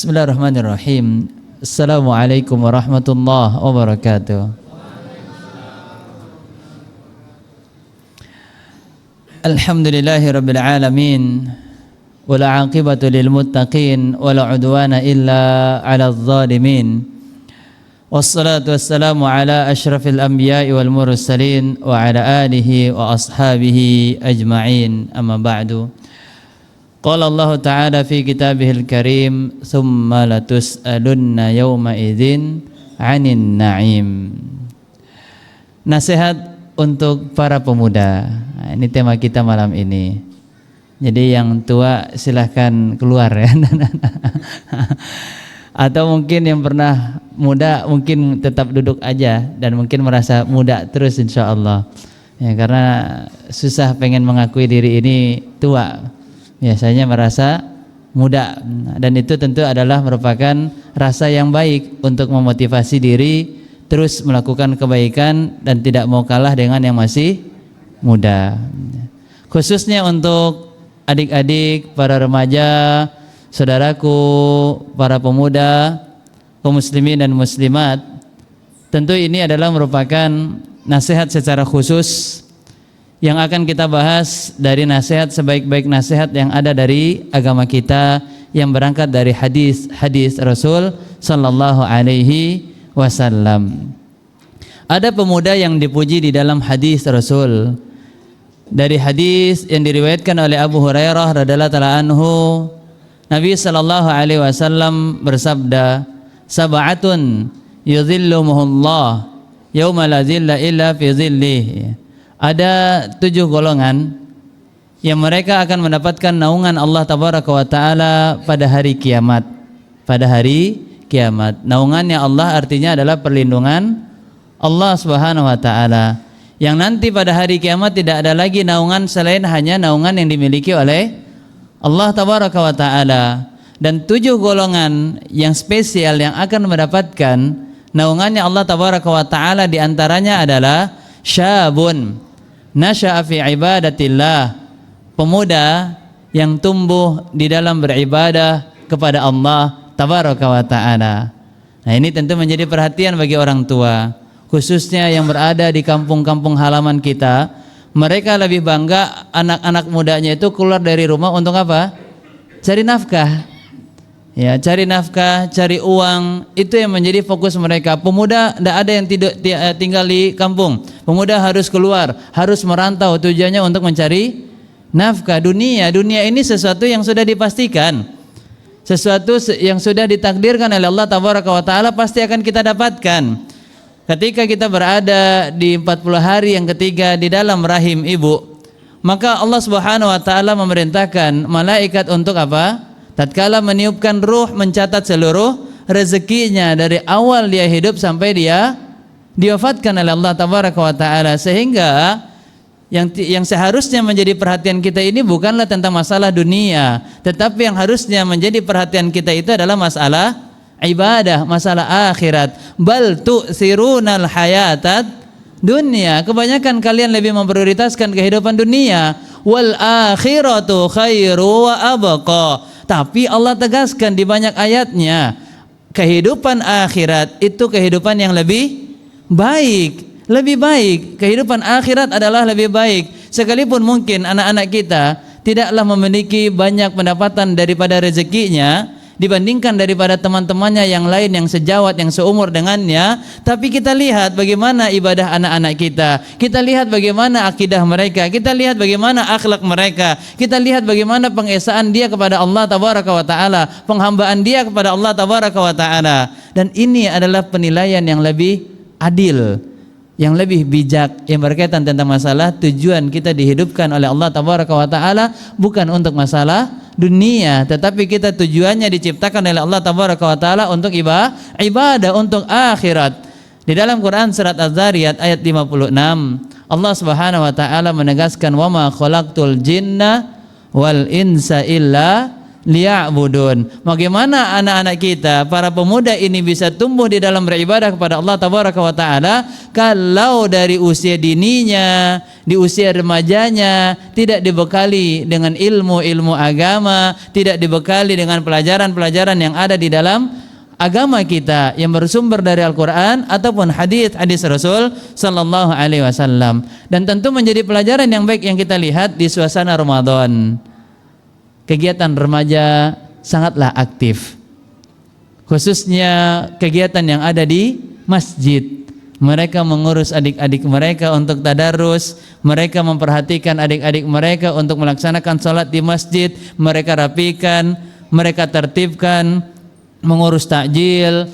Bismillahirrahmanirrahim. Assalamualaikum warahmatullahi wabarakatuh. Alhamdulillahirabbil alamin. Wala 'aqibatu lil muttaqin wala 'udwana illa 'alal zalimin. Wassalatu wassalamu ala asyrafil anbiya'i wal mursalin wa ala alihi wa ashabihi ajma'in. Amma ba'du. Qala Allah Ta'ala fi kitabihil karim, thumma latus'alunna yawma idzin 'anin na'im. Nasihat untuk para pemuda. Nah, ini tema kita malam ini. Jadi yang tua silahkan keluar ya. Atau mungkin yang pernah muda mungkin tetap duduk aja dan mungkin merasa muda terus insyaallah. Ya, karena susah pengen mengakui diri ini tua. Biasanya merasa muda, dan itu tentu adalah merupakan rasa yang baik untuk memotivasi diri terus melakukan kebaikan dan tidak mau kalah dengan yang masih muda. Khususnya untuk adik-adik, para remaja, saudaraku, para pemuda, kaum muslimin dan muslimat, tentu ini adalah merupakan nasihat secara khusus yang akan kita bahas dari nasihat sebaik-baik nasihat yang ada dari agama kita yang berangkat dari hadis Rasul sallallahu alaihi wasallam. Ada pemuda yang dipuji di dalam hadis Rasul. Dari hadis yang diriwayatkan oleh Abu Hurairah radhiyallahu taala anhu, Nabi sallallahu alaihi wasallam bersabda, "Sab'atun yudhilluhumullah yauma la dhilla illa fi dhillihi." Ada 7 golongan yang mereka akan mendapatkan naungan Allah Tabaraka wa Ta'ala pada hari kiamat. Pada hari kiamat. Naungannya Allah artinya adalah perlindungan Allah Subhanahu wa Ta'ala. Yang nanti pada hari kiamat tidak ada lagi naungan selain hanya naungan yang dimiliki oleh Allah Tabaraka wa Ta'ala. Dan 7 golongan yang spesial yang akan mendapatkan naungannya Allah Tabaraka wa Ta'ala diantaranya adalah syabun nasya'a fi ibadatillah, pemuda yang tumbuh di dalam beribadah kepada Allah Tabaraka wa Ta'ala. Nah, ini tentu menjadi perhatian bagi orang tua, khususnya yang berada di kampung-kampung halaman kita. Mereka lebih bangga anak-anak mudanya itu keluar dari rumah untuk apa? Cari nafkah. Ya, cari nafkah, cari uang, itu yang menjadi fokus mereka. Pemuda tidak ada yang tinggal di kampung. Pemuda harus keluar, harus merantau, tujuannya untuk mencari nafkah. Dunia ini sesuatu yang sudah dipastikan, sesuatu yang sudah ditakdirkan oleh Allah Tabaraka wa Ta'ala pasti akan kita dapatkan. Ketika kita berada di 40 hari yang ketiga di dalam rahim ibu, maka Allah Subhanahu wa Ta'ala memerintahkan malaikat untuk apa? Tatkala meniupkan ruh, mencatat seluruh rezekinya dari awal dia hidup sampai dia diwafatkan oleh Allah Tabaraka wa Ta'ala. Sehingga yang seharusnya menjadi perhatian kita ini bukanlah tentang masalah dunia, tetapi yang harusnya menjadi perhatian kita itu adalah masalah ibadah, masalah akhirat. Bal tu'thirunal hayatat dunia. Kebanyakan kalian lebih memprioritaskan kehidupan dunia. Wal akhiratu khairu wa abqa. Tapi Allah tegaskan di banyak ayatnya, kehidupan akhirat itu kehidupan yang lebih baik, lebih baik. Kehidupan akhirat adalah lebih baik. Sekalipun mungkin anak-anak kita tidaklah memiliki banyak pendapatan daripada rezekinya dibandingkan daripada teman-temannya yang lain yang sejawat, yang seumur dengannya, tapi kita lihat bagaimana ibadah anak-anak kita lihat bagaimana akidah mereka, kita lihat bagaimana akhlak mereka, kita lihat bagaimana pengesaan dia kepada Allah Tabaraka wa Ta'ala, penghambaan dia kepada Allah Tabaraka wa Ta'ala. Dan ini adalah penilaian yang lebih adil, yang lebih bijak, yang berkaitan tentang masalah tujuan kita dihidupkan oleh Allah Tabaraka wa Ta'ala bukan untuk masalah dunia, tetapi kita tujuannya diciptakan oleh Allah Tabaraka wa Ta'ala untuk ibadah, untuk akhirat. Di dalam Quran surat Az-Zariyat ayat 56, Allah Subhanahu wa Ta'ala menegaskan, wa ma khalaqtul jinna wal insa illa liya'budun. Bagaimana anak-anak kita, para pemuda ini bisa tumbuh di dalam beribadah kepada Allah tabaraka wa taala kalau dari usia dininya, di usia remajanya tidak dibekali dengan ilmu-ilmu agama, tidak dibekali dengan pelajaran-pelajaran yang ada di dalam agama kita yang bersumber dari Al-Quran ataupun hadis Rasul Sallallahu Alaihi Wasallam. Dan tentu menjadi pelajaran yang baik yang kita lihat di suasana Ramadan. Kegiatan remaja sangatlah aktif, khususnya kegiatan yang ada di masjid. Mereka mengurus adik-adik mereka untuk tadarus, mereka memperhatikan adik-adik mereka untuk melaksanakan sholat di masjid, mereka rapikan, mereka tertibkan, mengurus takjil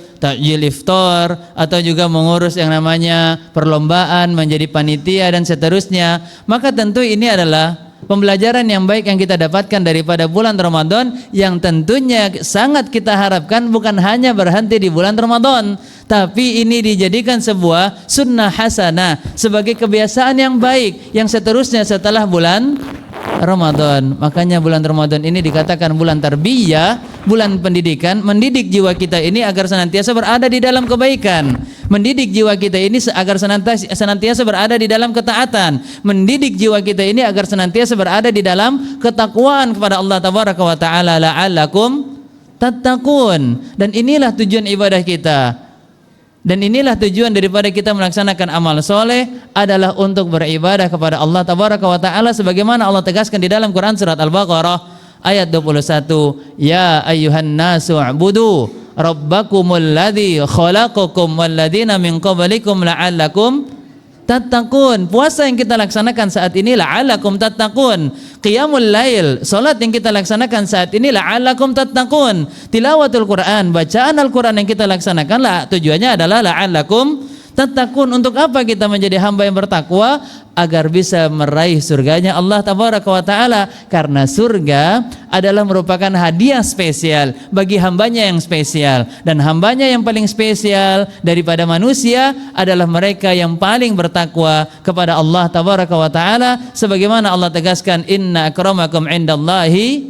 iftar, atau juga mengurus yang namanya perlombaan, menjadi panitia dan seterusnya. Maka tentu ini adalah pembelajaran yang baik yang kita dapatkan daripada bulan Ramadan, yang tentunya sangat kita harapkan bukan hanya berhenti di bulan Ramadan, tapi ini dijadikan sebuah sunnah hasanah, sebagai kebiasaan yang baik yang seterusnya setelah bulan Ramadan. Makanya bulan Ramadan ini dikatakan bulan tarbiyah, bulan pendidikan, mendidik jiwa kita ini agar senantiasa berada di dalam kebaikan, mendidik jiwa kita ini agar senantiasa berada di dalam ketaatan, mendidik jiwa kita ini agar senantiasa berada di dalam ketakwaan kepada Allah tabaraka wa taala, la'allakum tattaqun. Dan inilah tujuan ibadah kita. Dan inilah tujuan daripada kita melaksanakan amal soleh, adalah untuk beribadah kepada Allah tabaraka wa ta'ala sebagaimana Allah tegaskan di dalam Quran surat Al-Baqarah ayat 21, ya ayyuhan nasu u'budu rabbakumul ladzi khalaqakum walladzina min qablikum la'allakum tattaqun. Puasa yang kita laksanakan saat ini la'allakum tattaqun. Qiyamul lail, salat yang kita laksanakan saat ini la'allakum tattaqun. Tilawatul Quran, bacaan Al-Quran yang kita laksanakan tujuannya adalah la'allakum tattaqun. Untuk apa kita menjadi hamba yang bertakwa? Agar bisa meraih surganya Allah tabaraka wa ta'ala. Karena surga adalah merupakan hadiah spesial bagi hambanya yang spesial. Dan hambanya yang paling spesial daripada manusia adalah mereka yang paling bertakwa kepada Allah tabaraka wa ta'ala. Sebagaimana Allah tegaskan, inna akramakum indallahi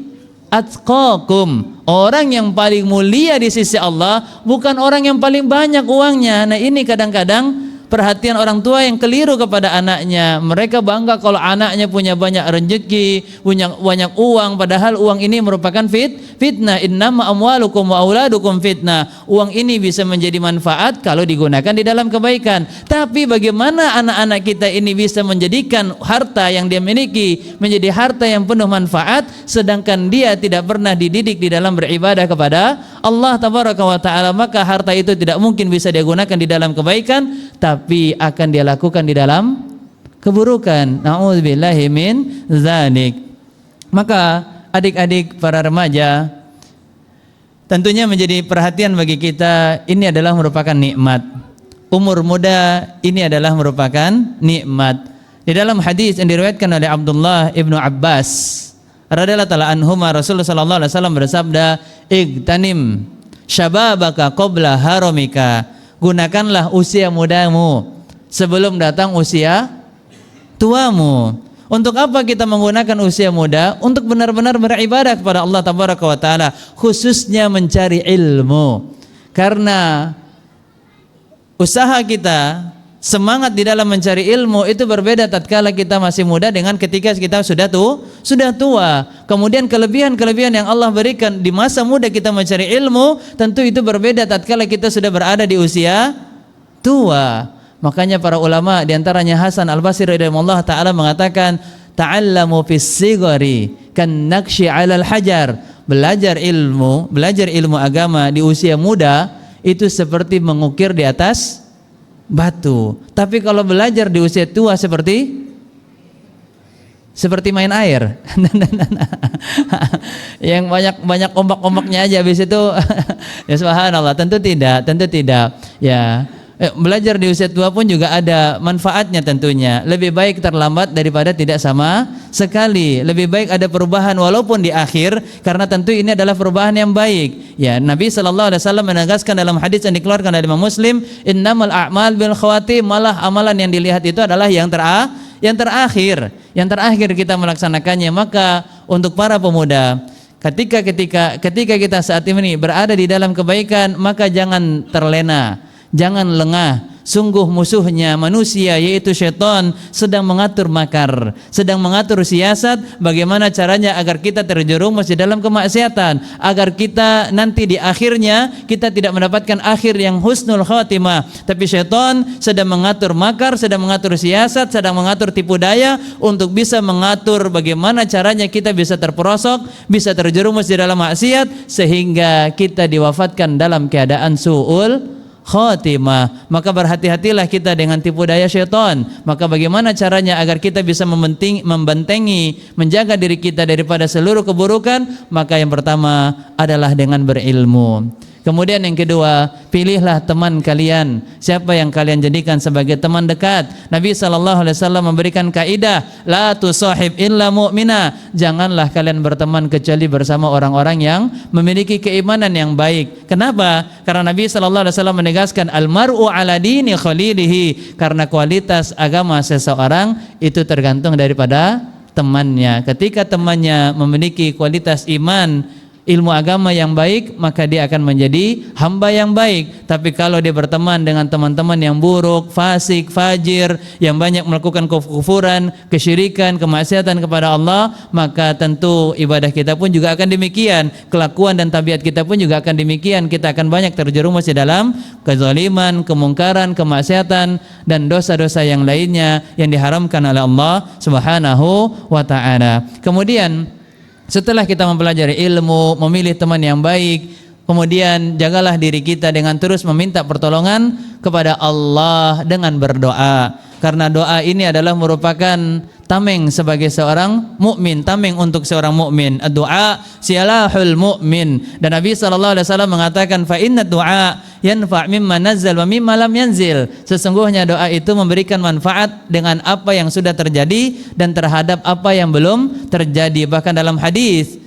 atqakum. Orang yang paling mulia di sisi Allah bukan orang yang paling banyak uangnya. Nah, ini kadang-kadang perhatian orang tua yang keliru kepada anaknya. Mereka bangga kalau anaknya punya banyak rezeki, punya banyak uang, padahal uang ini merupakan fitnah. Innama amwalukum wa auladukum fitnah. Uang ini bisa menjadi manfaat kalau digunakan di dalam kebaikan. Tapi bagaimana anak-anak kita ini bisa menjadikan harta yang dia miliki menjadi harta yang penuh manfaat, sedangkan dia tidak pernah dididik di dalam beribadah kepada Allah tabaraka wa ta'ala? Maka harta itu tidak mungkin bisa dia gunakan di dalam kebaikan, tapi akan dia lakukan di dalam keburukan. Na'udzubillahi min dzalik. Maka adik-adik para remaja, tentunya menjadi perhatian bagi kita, ini adalah merupakan nikmat. Umur muda ini adalah merupakan nikmat. Di dalam hadis yang diriwayatkan oleh Abdullah ibnu Abbas radhiyallahu ta'ala anhuma, Rasulullah sallallahu alaihi wasallam bersabda, igtanim syababaka qabla haramika. Gunakanlah usia mudamu sebelum datang usia tuamu. Untuk apa kita menggunakan usia muda? Untuk benar-benar beribadah kepada Allah tabaraka wa ta'ala, khususnya mencari ilmu. Karena usaha kita, semangat di dalam mencari ilmu itu berbeda tatkala kita masih muda dengan ketika kita sudah tua. Kemudian kelebihan-kelebihan yang Allah berikan di masa muda kita mencari ilmu, tentu itu berbeda tatkala kita sudah berada di usia tua. Makanya para ulama, di antaranya Hasan Al-Basri radhiyallahu taala mengatakan, ta'allamu fis sigari kan naqshi 'alal hajar. Belajar ilmu agama di usia muda itu seperti mengukir di atas batu. Tapi kalau belajar di usia tua seperti main air. Yang banyak ombak-ombaknya aja habis itu ya subhanallah. Tentu tidak. Ya. Belajar di usia tua pun juga ada manfaatnya tentunya. Lebih baik terlambat daripada tidak sama sekali. Lebih baik ada perubahan walaupun di akhir, karena tentu ini adalah perubahan yang baik. Ya, Nabi sallallahu alaihi wasallam menegaskan dalam hadis yang dikeluarkan dari Imam Muslim, innamal a'mal bil khawatim. Malah amalan yang dilihat itu adalah yang terakhir kita melaksanakannya. Maka untuk para pemuda, Ketika kita saat ini berada di dalam kebaikan, maka jangan terlena, jangan lengah. Sungguh musuhnya manusia yaitu syaitan sedang mengatur makar, sedang mengatur siasat bagaimana caranya agar kita terjerumus di dalam kemaksiatan, agar kita nanti di akhirnya kita tidak mendapatkan akhir yang husnul khatimah. Tapi syaitan sedang mengatur makar, sedang mengatur siasat, sedang mengatur tipu daya untuk bisa mengatur bagaimana caranya kita bisa terperosok, bisa terjerumus di dalam maksiat sehingga kita diwafatkan dalam keadaan su'ul khatimah. Maka berhati-hatilah kita dengan tipu daya syaitan. Maka bagaimana caranya agar kita bisa membentengi, menjaga diri kita daripada seluruh keburukan? Maka yang pertama adalah dengan berilmu. Kemudian yang kedua, pilihlah teman kalian. Siapa yang kalian jadikan sebagai teman dekat? Nabi SAW memberikan kaidah, la tusahib illa mu'mina. Janganlah kalian berteman kecuali bersama orang-orang yang memiliki keimanan yang baik. Kenapa? Karena Nabi SAW menegaskan almar'u ala dini khalilihi. Karena kualitas agama seseorang itu tergantung daripada temannya. Ketika temannya memiliki kualitas iman, ilmu agama yang baik, maka dia akan menjadi hamba yang baik. Tapi kalau dia berteman dengan teman-teman yang buruk, fasik, fajir, yang banyak melakukan kekufuran, kesyirikan, kemaksiatan kepada Allah, maka tentu ibadah kita pun juga akan demikian, kelakuan dan tabiat kita pun juga akan demikian. Kita akan banyak terjerumus di dalam kezaliman, kemungkaran, kemaksiatan dan dosa-dosa yang lainnya yang diharamkan oleh Allah Subhanahu wa taala. Kemudian setelah kita mempelajari ilmu, memilih teman yang baik, kemudian jagalah diri kita dengan terus meminta pertolongan kepada Allah dengan berdoa. Karena doa ini adalah merupakan tameng sebagai seorang mukmin, tameng untuk seorang mukmin. Doa silahul mukmin. Dan Nabi SAW mengatakan fa inna doa yanfa' mimma nazzal wa mimma lam yanzil. Sesungguhnya doa itu memberikan manfaat dengan apa yang sudah terjadi dan terhadap apa yang belum terjadi. Bahkan dalam hadis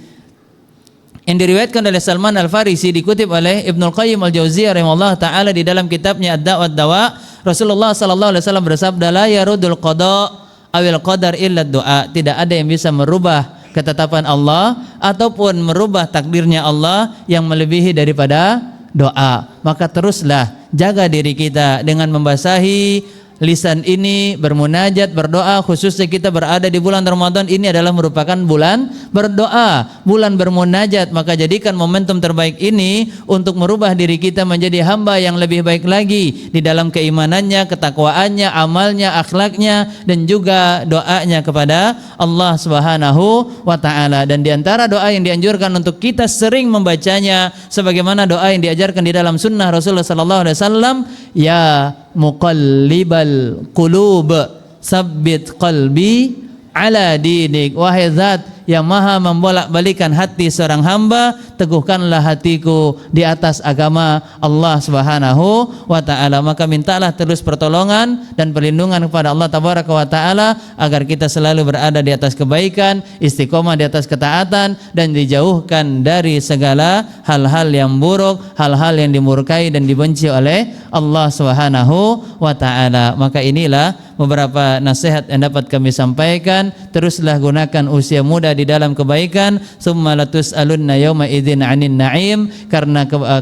yang diriwayatkan oleh Salman Al-Farisi, dikutip oleh Ibnul Qayyim Al-Jauziyah rahimahullah ta'ala di dalam kitabnya Ad-Da' wad-Dawa, Rasulullah SAW bersabda, la yarudul qada' awil qadar illa doa. Tidak ada yang bisa merubah ketetapan Allah ataupun merubah takdirnya Allah yang melebihi daripada doa. Maka teruslah jaga diri kita dengan membasahi lisan ini, bermunajat, berdoa. Khususnya kita berada di bulan Ramadan, ini adalah merupakan bulan berdoa, bulan bermunajat. Maka jadikan momentum terbaik ini untuk merubah diri kita menjadi hamba yang lebih baik lagi di dalam keimanannya, ketakwaannya, amalnya, akhlaknya, dan juga doanya kepada Allah Subhanahu wa ta'ala. Dan di antara doa yang dianjurkan untuk kita sering membacanya, sebagaimana doa yang diajarkan di dalam sunnah Rasulullah SAW, ya muqallibal qulub sabbit qalbi ala dinik. Wahai zat yang maha membolak-balikan hati seorang hamba, teguhkanlah hatiku di atas agama Allah Subhanahu wa ta'ala. Maka mintalah terus pertolongan dan perlindungan kepada Allah Tabaraka wa ta'ala agar kita selalu berada di atas kebaikan, istiqomah di atas ketaatan, dan dijauhkan dari segala hal-hal yang buruk, hal-hal yang dimurkai dan dibenci oleh Allah Subhanahu wa ta'ala. Maka inilah beberapa nasihat yang dapat kami sampaikan. Teruslah gunakan usia muda di dalam kebaikan. Summa latus'alunna yauma idzin 'anin na'im.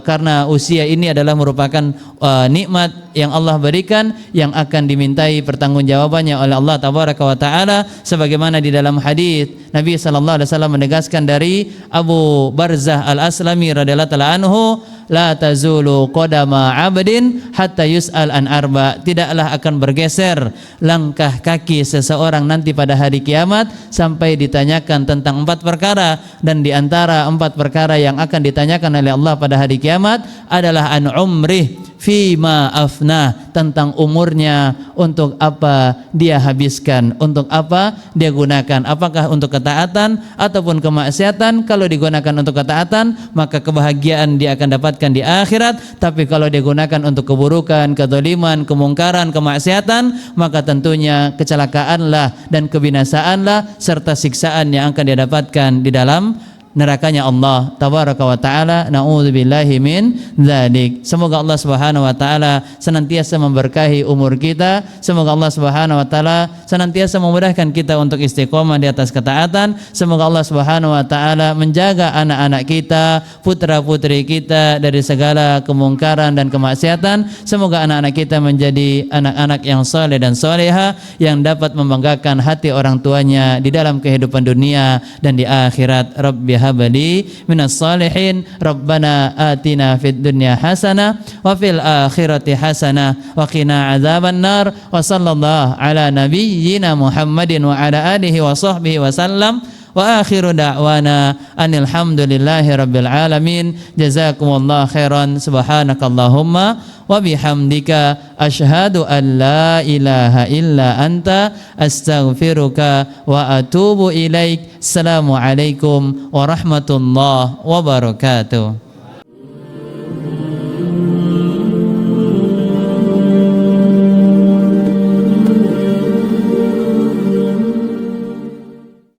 Karena usia ini adalah merupakan nikmat yang Allah berikan yang akan dimintai pertanggungjawabannya oleh Allah Tabaraka wa taala, sebagaimana di dalam hadis Nabi sallallahu alaihi wasallam menegaskan dari Abu Barzah Al-Aslami radhiyallahu taala anhu, la tazulu qadama 'abdin hatta yus'al an arba. Tidaklah akan bergeser langkah kaki seseorang nanti pada hari kiamat sampai ditanyakan tentang 4 perkara. Dan di antara 4 perkara yang akan ditanyakan oleh Allah pada hari kiamat adalah an umrih fima afnah, tentang umurnya, untuk apa dia habiskan, untuk apa dia gunakan, apakah untuk ketaatan ataupun kemaksiatan. Kalau digunakan untuk ketaatan, maka kebahagiaan dia akan dapatkan di akhirat. Tapi kalau dia gunakan untuk keburukan, kezaliman, kemungkaran, kemaksiatan, maka tentunya kecelakaanlah dan kebinasaanlah serta siksaan yang akan dia dapatkan di dalam nerakanya Allah tabaraka wa taala. Na'udzubillahi min dzalik. Semoga Allah Subhanahu wa taala senantiasa memberkahi umur kita. Semoga Allah Subhanahu wa taala senantiasa memudahkan kita untuk istiqomah di atas ketaatan. Semoga Allah Subhanahu wa taala menjaga anak-anak kita, putra-putri kita dari segala kemungkaran dan kemaksiatan. Semoga anak-anak kita menjadi anak-anak yang saleh dan soleha, yang dapat membanggakan hati orang tuanya di dalam kehidupan dunia dan di akhirat. Rabbi habli minas salihin, Rabbana atina fid dunya hasanah wa fil akhirati hasanah wa qina adzaban nar. Wa sallallahu ala nabiyyina Muhammadin wa ala alihi wa sahbihi wa sallam. Wa akhiru da'wana anil hamdulillahi rabbil alamin. Jazakumullah khairan. Subhanakallahumma wa bihamdika asyhadu an la ilaha illa anta astaghfiruka wa atubu ilaik. Assalamualaikum warahmatullahi wabarakatuh.